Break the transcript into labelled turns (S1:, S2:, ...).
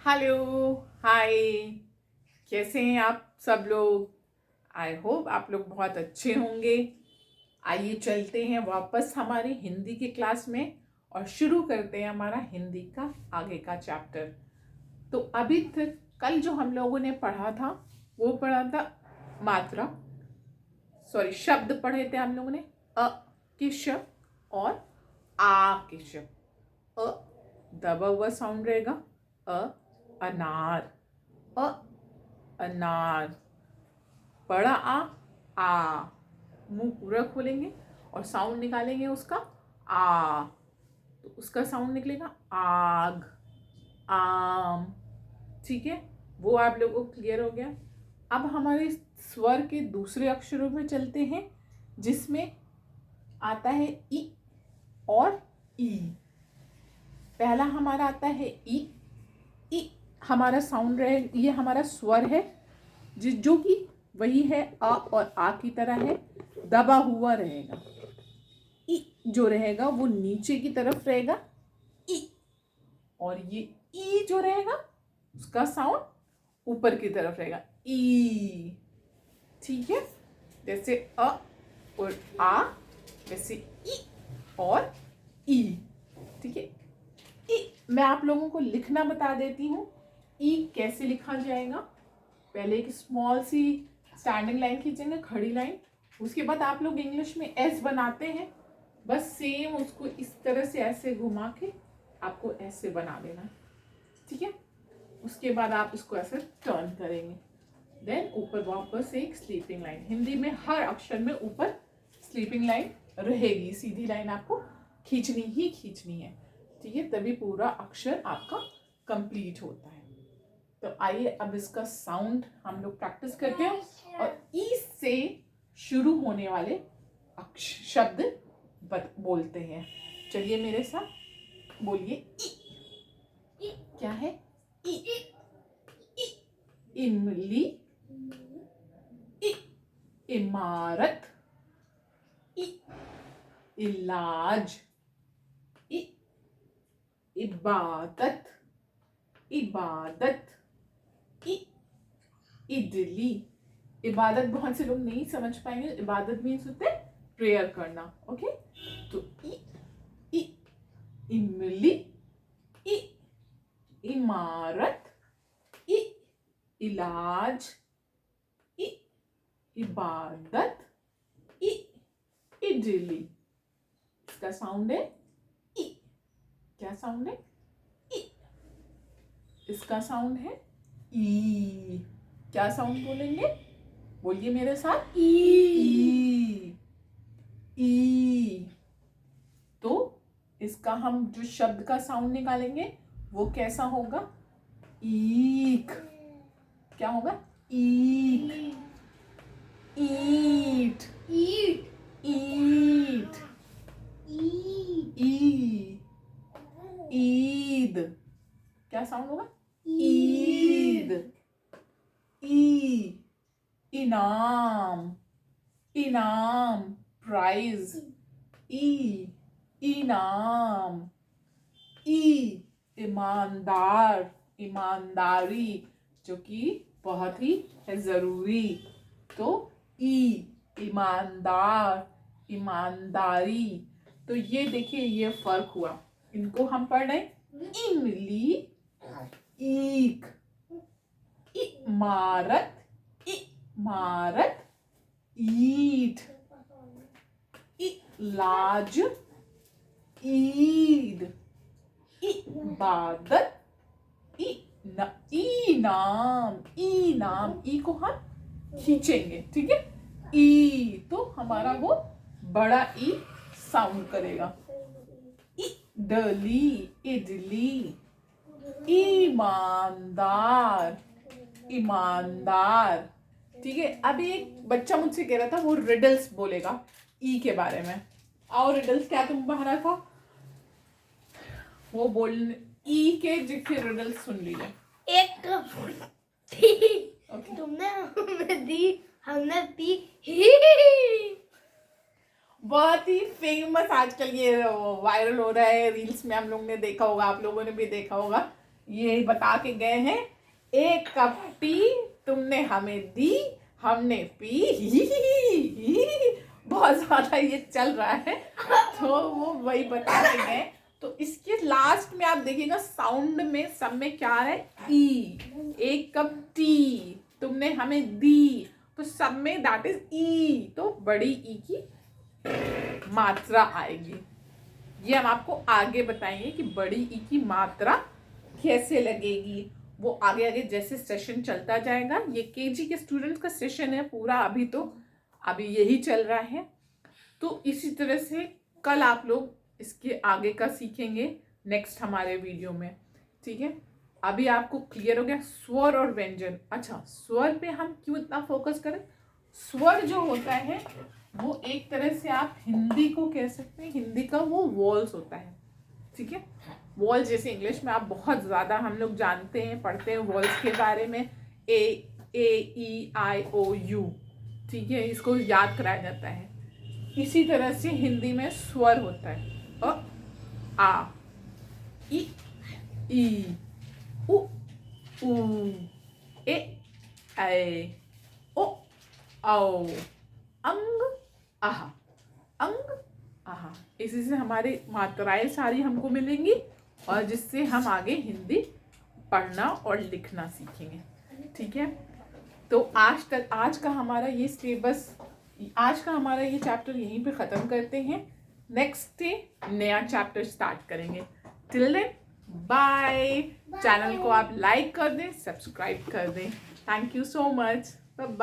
S1: Hello, हाय। कैसे हैं आप सब लोग? आई होप आप लोग बहुत अच्छे होंगे। आइए चलते हैं वापस हमारी हिंदी की क्लास में और शुरू करते हैं हमारा हिंदी का आगे का चैप्टर। तो अभी तक कल जो हम लोगों ने पढ़ा था वो पढ़ा था मात्रा, शब्द पढ़े थे हम लोगों ने। अ के शब्द और आ के शब्द। अ दबा हुआ साउंड रहेगा। अ अनार, अ अनार। बड़ा आ। मुंह पूरा खोलेंगे और साउंड निकालेंगे उसका आ, तो उसका साउंड निकलेगा आग, आम। ठीक है, वो आप लोगों को क्लियर हो गया। अब हमारे स्वर के दूसरे अक्षरों में चलते हैं जिसमें आता है ई और ई। पहला हमारा आता है ई। ई हमारा साउंड रहे, ये हमारा स्वर है जो कि वही है अ और आ की तरह है, दबा हुआ रहेगा। ई जो रहेगा वो नीचे की तरफ रहेगा ई, और ये ई जो रहेगा उसका साउंड ऊपर की तरफ रहेगा ई। ठीक है, जैसे अ और आ वैसे ई और ई। ठीक है, ई मैं आप लोगों को लिखना बता देती हूँ। ई कैसे लिखा जाएगा। पहले एक स्मॉल सी स्टैंडिंग लाइन खींचेंगे, खड़ी लाइन। उसके बाद आप लोग इंग्लिश में एस बनाते हैं, बस सेम उसको इस तरह से ऐसे घुमा के आपको ऐसे बना देना। ठीक है, उसके बाद आप इसको ऐसे टर्न करेंगे, देन ऊपर वापस एक स्लीपिंग लाइन। हिंदी में हर अक्षर में ऊपर स्लीपिंग लाइन रहेगी, सीधी लाइन आपको खींचनी ही खींचनी है। ठीक है, तभी पूरा अक्षर आपका कंप्लीट होता है। तो आइए अब इसका साउंड हम लोग प्रैक्टिस करते हैं और ई से शुरू होने वाले शब्द बोलते हैं। चलिए मेरे साथ बोलिए ई। क्या है ई? ई इमली, ई इमारत, ई इलाज, ई इबादत, इबादत, इडली। इबादत बहुत से लोग नहीं समझ पाएंगे। इबादत मीन्स होते है प्रेयर करना। ओके, तो ई इमली, ई इमारत, ई इलाज, ई इबादत, ई इडली। इसका साउंड है ई। क्या साउंड है ई? इसका साउंड है ई। क्या साउंड बोलेंगे? बोलिए मेरे साथ ई। ई। तो इसका हम जो शब्द का साउंड निकालेंगे वो कैसा होगा? ईक। क्या होगा? ईक। ईट, ईट, ईट, ई, ईद। क्या साउंड होगा? ईद। ई इनाम, इनाम प्राइज, ई इनाम। ई ईमानदार, ईमानदारी, जो कि बहुत ही है जरूरी। तो ई ईमानदार, ईमानदारी। तो ये देखिए, ये फर्क हुआ। इनको हम पढ़ रहे इमली, ईक, इमारत, इमारत, ईट, इलाज, ईद, इबादत, इनाम। इनाम, ई को हम खींचेंगे। ठीक है, ई तो हमारा वो बड़ा ई साउंड करेगा। इडली, इडली, ईमानदार, ईमानदार। ठीक है, अभी एक बच्चा मुझसे कह रहा था वो रिडल्स बोलेगा ई के बारे में। आओ रिडल्स, क्या तुम बाहर था वो बोल ई के जिसके रिडल्स सुन लीजिए।
S2: एक थी, तुमने हमें दी, हमने पी।
S1: बहुत ही फेमस आजकल ये वायरल हो रहा है रील्स में, हम लोग ने देखा होगा, आप लोगों ने भी देखा होगा ये बता के गए हैं, 1 कप टी तुमने हमें दी, हमने पी। बहुत ज्यादा ये चल रहा है, तो वो वही बता के गए। तो इसके लास्ट में आप देखिएगा साउंड में सब में क्या है, ई। 1 कप टी तुमने हमें दी, तो सब में दैट इज ई, तो बड़ी ई की मात्रा आएगी। ये हम आपको आगे बताएंगे कि बड़ी ई की मात्रा कैसे लगेगी, वो आगे आगे जैसे सेशन चलता जाएगा। ये केजी के स्टूडेंट्स का सेशन है पूरा, अभी यही चल रहा है। तो इसी तरह से कल आप लोग इसके आगे का सीखेंगे नेक्स्ट हमारे वीडियो में, ठीक है। अभी आपको क्लियर हो गया स्वर और व्यंजन। अच्छा, स्वर पे हम क्यों इतना फोकस करें? स्वर जो होता है वो एक तरह से आप हिंदी को कह सकते हैं, हिंदी का वो वॉल्स होता है, ठीक है। वॉल्स जैसे इंग्लिश में आप बहुत ज़्यादा हम लोग जानते हैं, पढ़ते हैं वॉल्स के बारे में, ए ई आई ओ यू, ठीक है, इसको याद कराया जाता है। इसी तरह से हिंदी में स्वर होता है, आ, ई, उ, ए, ओ, औ, अंग, आहा, अंग, आहा। इसी से हमारी मात्राएं सारी हमको मिलेंगी, और जिससे हम आगे हिंदी पढ़ना और लिखना सीखेंगे, ठीक है। तो आज का हमारा ये सिलेबस, आज का हमारा ये चैप्टर यहीं पे ख़त्म करते हैं। नेक्स्ट डे नया चैप्टर स्टार्ट करेंगे। Till then bye. चैनल को आप लाइक कर दें, सब्सक्राइब कर दें। Thank you so much, bye bye.